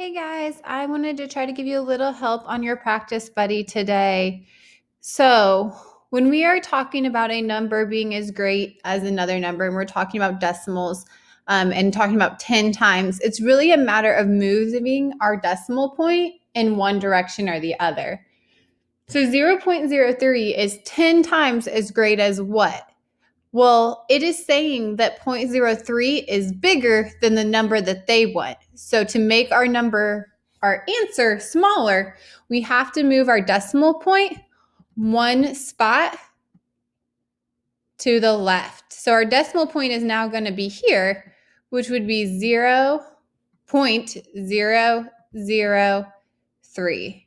Hey guys, I wanted to try to give you a little help on your practice buddy today. So, when we are talking about a number being as great as another number, and we're talking about decimals and talking about 10 times, it's really a matter of moving our decimal point in one direction or the other. So, 0.03 is 10 times as great as what? Well, it is saying that 0.03 is bigger than the number that they want. So to make our answer smaller, we have to move our decimal point one spot to the left. So our decimal point is now going to be here, which would be 0.003.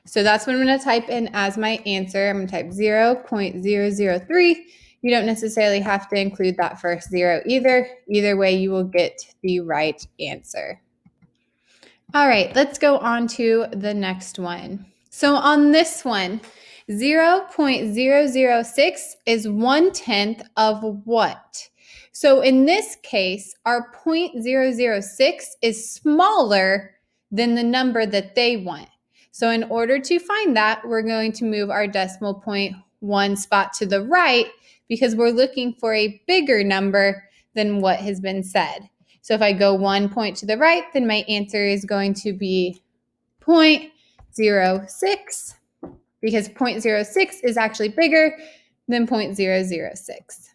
So that's what I'm going to type in as my answer. I'm going to type 0.003. You don't necessarily have to include that first zero either. Either way, you will get the right answer. All right, let's go on to the next one. So on this one, 0.006 is 1/10 of what? So in this case, our 0.006 is smaller than the number that they want. So in order to find that, we're going to move our decimal point one spot to the right because we're looking for a bigger number than what has been said. So if I go 1 point to the right, then my answer is going to be 0.06 because 0.06 is actually bigger than 0.006.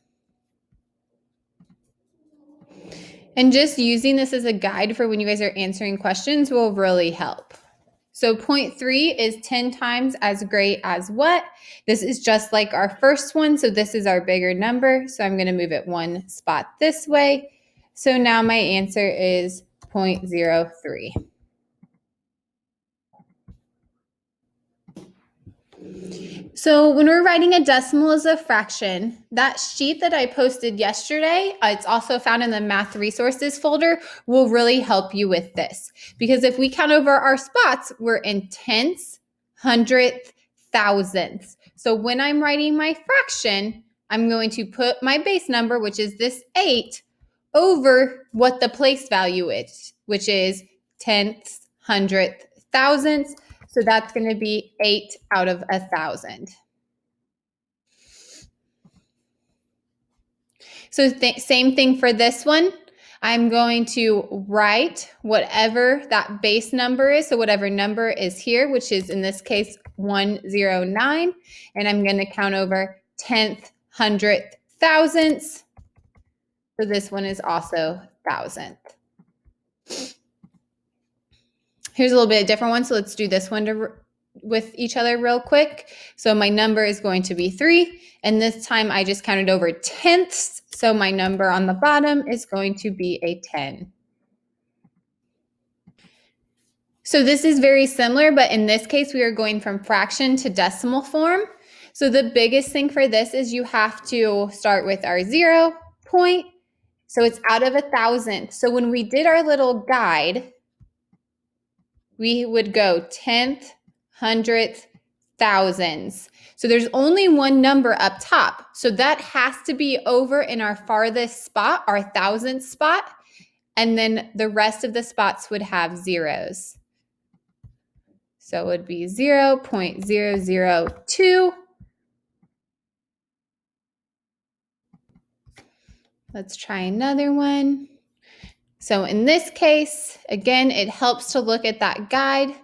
And just using this as a guide for when you guys are answering questions will really help. So 0.3 is 10 times as great as what? This is just like our first one, so this is our bigger number. So I'm going to move it one spot this way. So now my answer is 0.03. So when we're writing a decimal as a fraction, that sheet that I posted yesterday, it's also found in the math resources folder, will really help you with this. Because if we count over our spots, we're in tenths, hundredths, thousandths. So when I'm writing my fraction, I'm going to put my base number, which is this 8, over what the place value is, which is tenths, hundredths, thousandths. So that's going to be 8 out of 1,000. So same thing for this one. I'm going to write whatever that base number is. So whatever number is here, which is in this case 109. And I'm going to count over tenth, hundredth, thousandths. So this one is also thousandth. Here's a little bit of a different one. So let's do this one with each other real quick. So my number is going to be 3. And this time I just counted over tenths. So my number on the bottom is going to be a 10. So this is very similar, but in this case, we are going from fraction to decimal form. So the biggest thing for this is you have to start with our 0 point. So it's out of 1,000. So when we did our little guide, we would go tenth, hundredth, thousands. So there's only one number up top. So that has to be over in our farthest spot, our thousandth spot. And then the rest of the spots would have zeros. So it would be 0.002. Let's try another one. So in this case, again, it helps to look at that guide.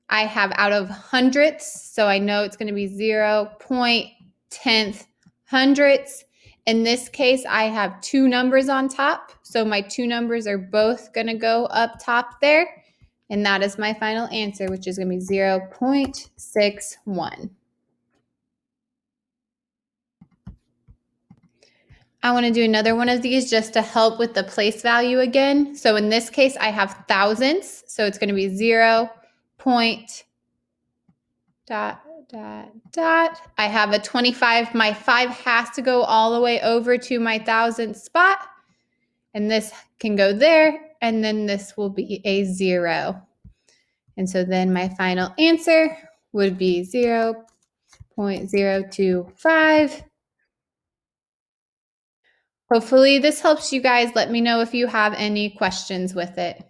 I have out of hundredths, so I know it's going to be 0.10 hundredths. In this case, I have 2 numbers on top, so my 2 numbers are both going to go up top there, and that is my final answer, which is going to be 0.61. I want to do another one of these just to help with the place value again. So in this case, I have thousandths, so it's going to be 0. I have a 25. My 5 has to go all the way over to my thousandth spot. And this can go there. And then this will be a 0. And so then my final answer would be 0.025. Hopefully this helps you guys. Let me know if you have any questions with it.